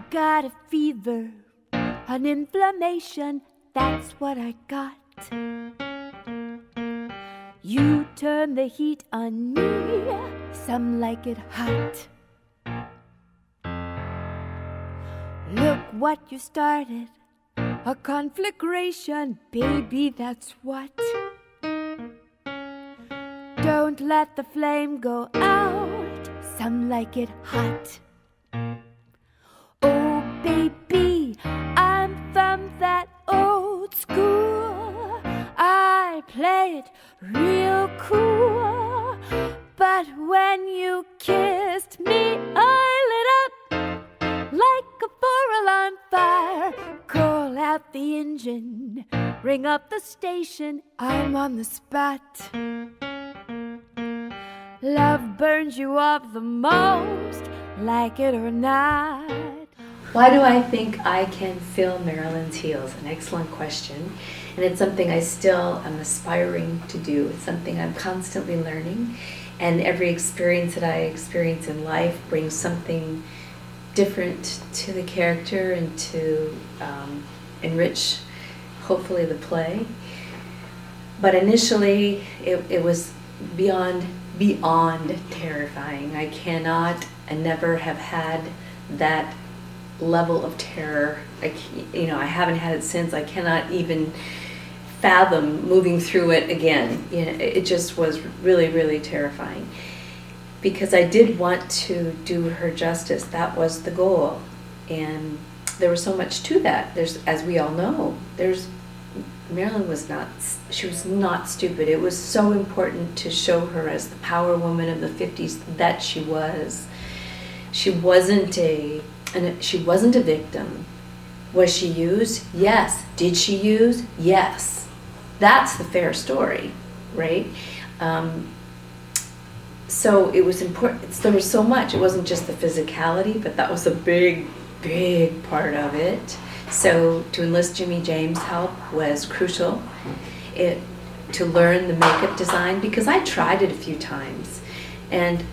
got a fever, an inflammation, that's what I got. You turn the heat on me, some like it hot. Look what you started, a conflagration, baby, that's what. Don't let the flame go out, some like it hot. Oh, baby, I'm from that old school. I play it real cool. But when you kissed me, I lit up like a 4-alarm fire. Call out the engine, ring up the station, I'm on the spot. Love burns you up the most, like it or not. Why do I think I can fill Marilyn's heels? An excellent question. And it's something I still am aspiring to do. It's something I'm constantly learning. And every experience that I experience in life brings something different to the character and to enrich, hopefully, the play. But initially, it was beyond terrifying. I cannot and never have had that level of terror. I haven't had it since. I cannot even fathom moving through it again. It just was really, really terrifying. Because I did want to do her justice. That was the goal. And there was so much to that. As we all know, Marilyn was not stupid. It was so important to show her as the power woman of the 50s that she was. She wasn't a victim. Was she used? Yes. Did she use? Yes. That's the fair story, right? So it was important. There was so much. It wasn't just the physicality, but that was a big, big part of it. So to enlist Jimmy James' help was crucial. To learn the makeup design, because I tried it a few times, and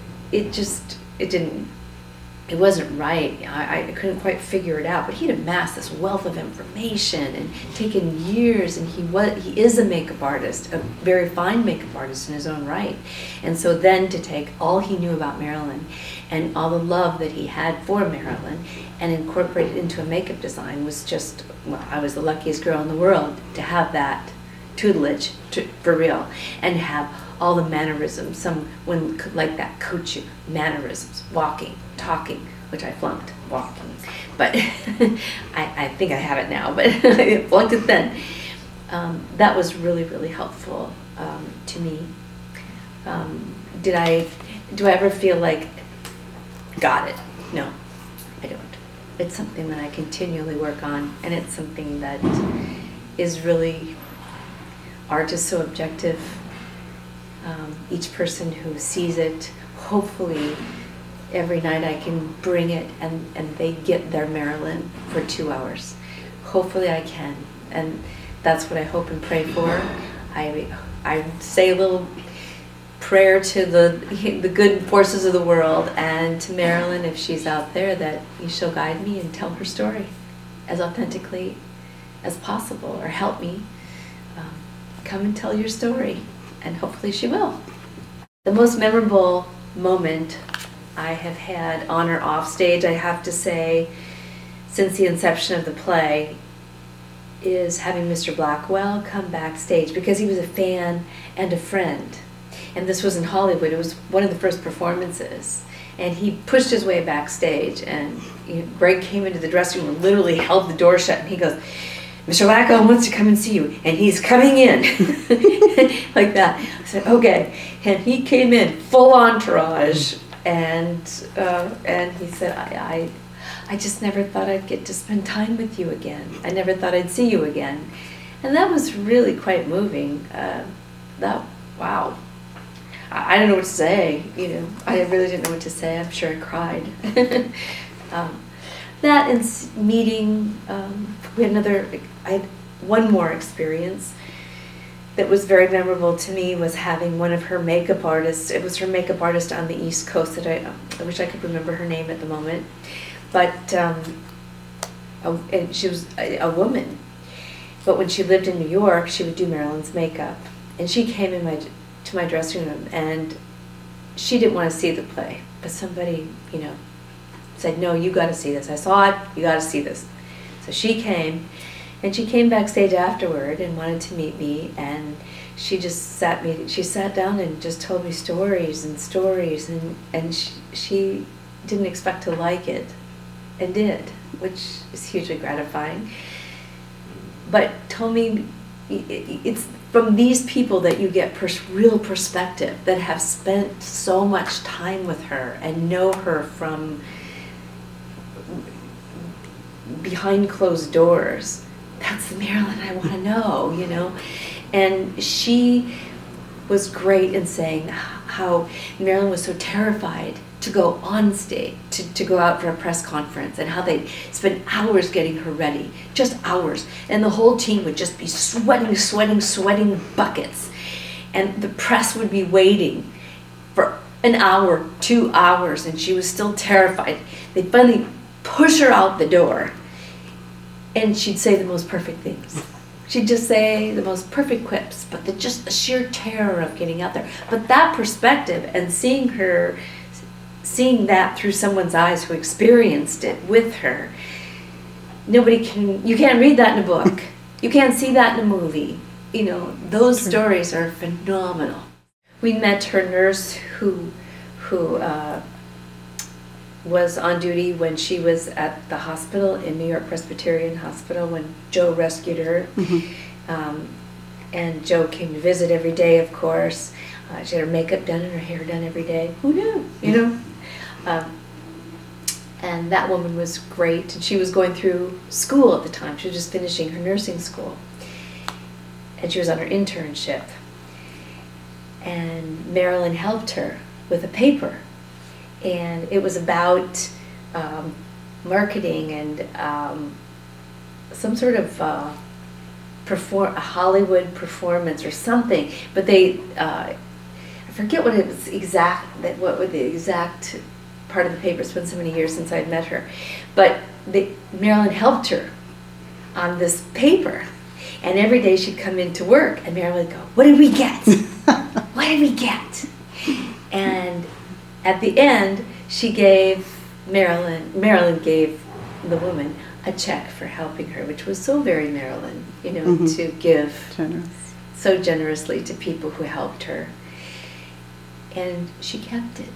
it wasn't right. I couldn't quite figure it out. But he'd amassed this wealth of information and taken years, and he is a makeup artist, a very fine makeup artist in his own right. And so then to take all he knew about Marilyn and all the love that he had for Marilyn and incorporate it into a makeup design was just, well, I was the luckiest girl in the world to have that tutelage for real, and have all the mannerisms. Someone like that coach you, mannerisms, walking, talking, which I flunked walking, but I think I have it now, but I flunked it then. That was really, really helpful to me. Do I ever feel like, got it? No, I don't. It's something that I continually work on, and it's something that is really, art is so objective. Each person who sees it, hopefully every night I can bring it and they get their Marilyn for 2 hours. Hopefully I can, and that's what I hope and pray for. I say a little prayer to the good forces of the world, and to Marilyn, if she's out there, that she'll guide me and tell her story as authentically as possible, or help me. Come and tell your story, and hopefully she will. The most memorable moment I have had on or off stage, I have to say, since the inception of the play, is having Mr. Blackwell come backstage, because he was a fan and a friend. And this was in Hollywood. It was one of the first performances. And he pushed his way backstage, and Greg came into the dressing room and literally held the door shut, and he goes, "Mr. Blackwell wants to come and see you, and he's coming in." Like that. I said, okay. And he came in, full entourage, and he said, I just never thought I'd get to spend time with you again. I never thought I'd see you again. And that was really quite moving. Wow. I don't know what to say, I really didn't know what to say. I'm sure I cried. That and meeting, I had one more experience that was very memorable to me, was having one of her makeup artists. It was her makeup artist on the East Coast that I wish I could remember her name at the moment. But and she was a woman. But when she lived in New York, she would do Marilyn's makeup. And she came to my dressing room, and she didn't want to see the play. But somebody, said, no, you got to see this. I saw it, you got to see this. So she came, and she came backstage afterward and wanted to meet me, and she just sat down and just told me stories and stories, and she didn't expect to like it, and did, which is hugely gratifying. But told me it's from these people that you get real perspective, that have spent so much time with her and know her from behind closed doors. That's the Marilyn I want to know, And she was great in saying how Marilyn was so terrified to go on stage, to go out for a press conference, and how they'd spend hours getting her ready, just hours. And the whole team would just be sweating buckets. And the press would be waiting for an hour, 2 hours, and she was still terrified. They'd finally push her out the door, and she'd say the most perfect things. She'd just say the most perfect quips, but just the sheer terror of getting out there. But that perspective, and seeing that through someone's eyes who experienced it with her, you can't read that in a book. You can't see that in a movie. Those stories are phenomenal. We met her nurse who was on duty when she was at the hospital in New York Presbyterian Hospital when Joe rescued her. Mm-hmm. And Joe came to visit every day, of course. She had her makeup done and her hair done every day. Who knew, And that woman was great. And she was going through school at the time. She was just finishing her nursing school. And she was on her internship. And Marilyn helped her with a paper. And it was about marketing and some sort of a Hollywood performance or something. But I forget what it was what the exact part of the paper. It's been so many years since I'd met her. But Marilyn helped her on this paper. And every day she'd come into work, and Marilyn would go, "What did we get? What did we get?" And at the end, she gave Marilyn gave the woman a check for helping her, which was so very Marilyn, mm-hmm. to give so generously to people who helped her. And she kept it.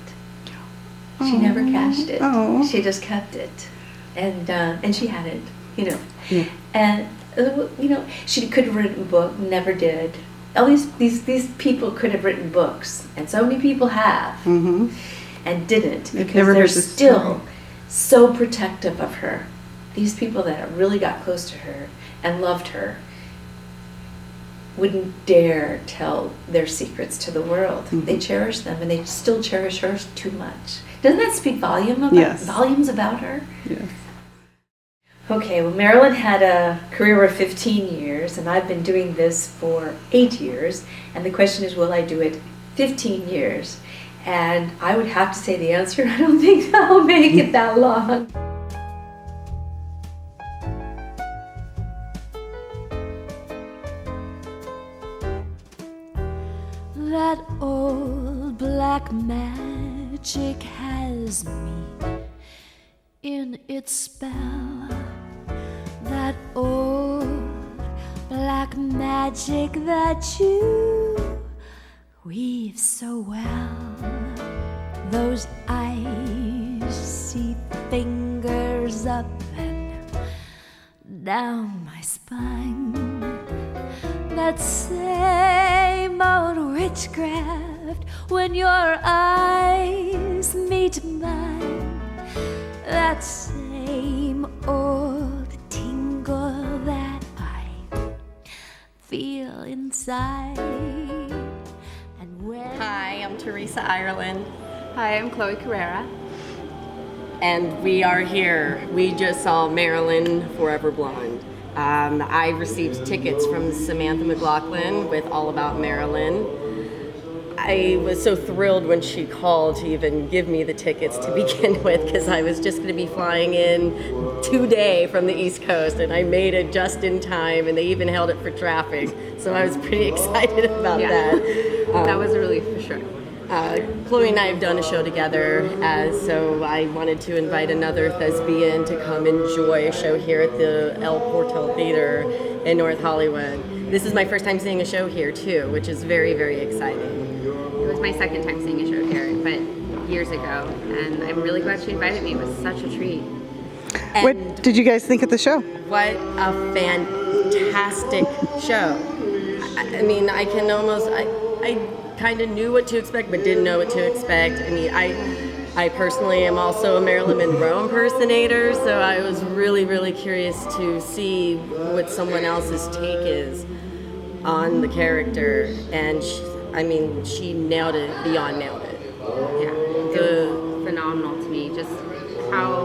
She never cashed it. Aww. She just kept it. And she had it, Yeah. And, she could have written a book, never did. All these people could have written books, and so many people have, mm-hmm. and didn't, because they're still so protective of her. These people that really got close to her and loved her wouldn't dare tell their secrets to the world. Mm-hmm. They cherish them, and they still cherish her too much. Doesn't that speak volumes about her? Yes. Okay, well, Marilyn had a career of 15 years, and I've been doing this for 8 years, and the question is, will I do it 15 years? And I would have to say the answer, I don't think I'll make it that long. That old black magic has me in its spell. That old black magic that you weave so well. Those icy fingers up and down my spine. That same old witchcraft when your eyes meet mine. That same old tingle that I feel inside. And when Hi, I'm Teresa Ireland. Hi, I'm Chloe Carrera. And we are here. We just saw Marilyn Forever Blonde. I received tickets from Samantha McLaughlin with All About Marilyn. I was so thrilled when she called to even give me the tickets to begin with, because I was just going to be flying in today from the East Coast, and I made it just in time, and they even held it for traffic. So I was pretty excited about that. That was a relief for sure. Chloe and I have done a show together, so I wanted to invite another thespian to come enjoy a show here at the El Portal Theater in North Hollywood. This is my first time seeing a show here too, which is very, very exciting. It was my second time seeing a show here, but years ago, and I'm really glad she invited me. It was such a treat. And What did you guys think of the show? what a fantastic show. I mean, I can almost, I kind of knew what to expect, but didn't know what to expect. I mean, I personally am also a Marilyn Monroe impersonator, so I was really, really curious to see what someone else's take is on the character. And she nailed it, beyond nailed it. Yeah, it was phenomenal to me, just how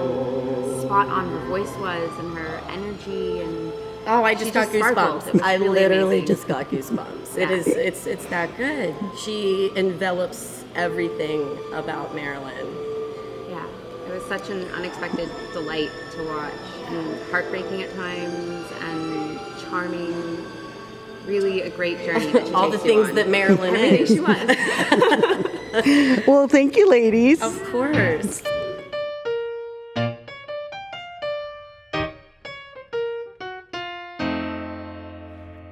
spot on her voice was and her energy, and Oh, I just got sparkled. goosebumps. It was I really literally amazing. just got goosebumps. Yeah. It's that good. She envelops everything about Marilyn. Yeah, it was such an unexpected delight to watch, and heartbreaking at times, and charming. Really a great journey that she All the takes you things on. that Marilyn Everything is. she was. Well, thank you, ladies. Of course.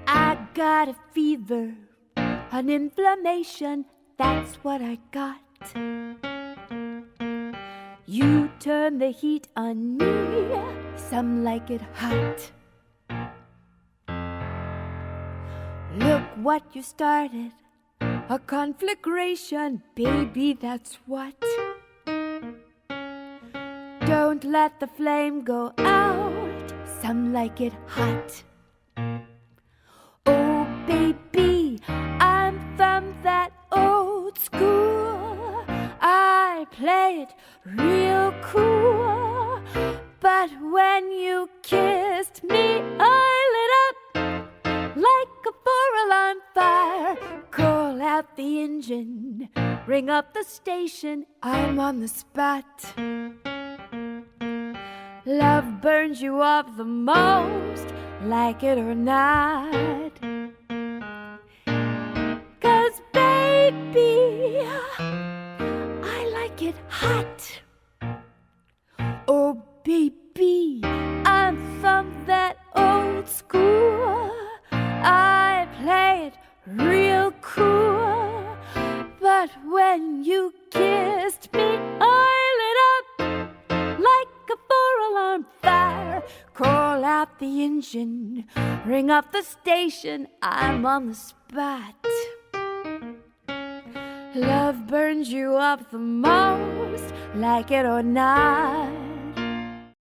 I got a fever, an inflammation, that's what I got. You turn the heat on me, some like it hot. Look what you started, a conflagration, baby, that's what. Don't let the flame go out, some like it hot. Oh, baby, I'm from that old school. I play it real cool. But when you kissed me, I lit up like a 4-alarm fire. Call out the engine, ring up the station, I'm on the spot. Love burns you up the most, like it or not. 'Cause baby, I like it hot. Oh baby, I'm from that old school. I play it real cool. But when you kissed me, I lit up like a 4-alarm fire. Call out the engine, ring up the station, I'm on the spot. Love burns you up the most, like it or not.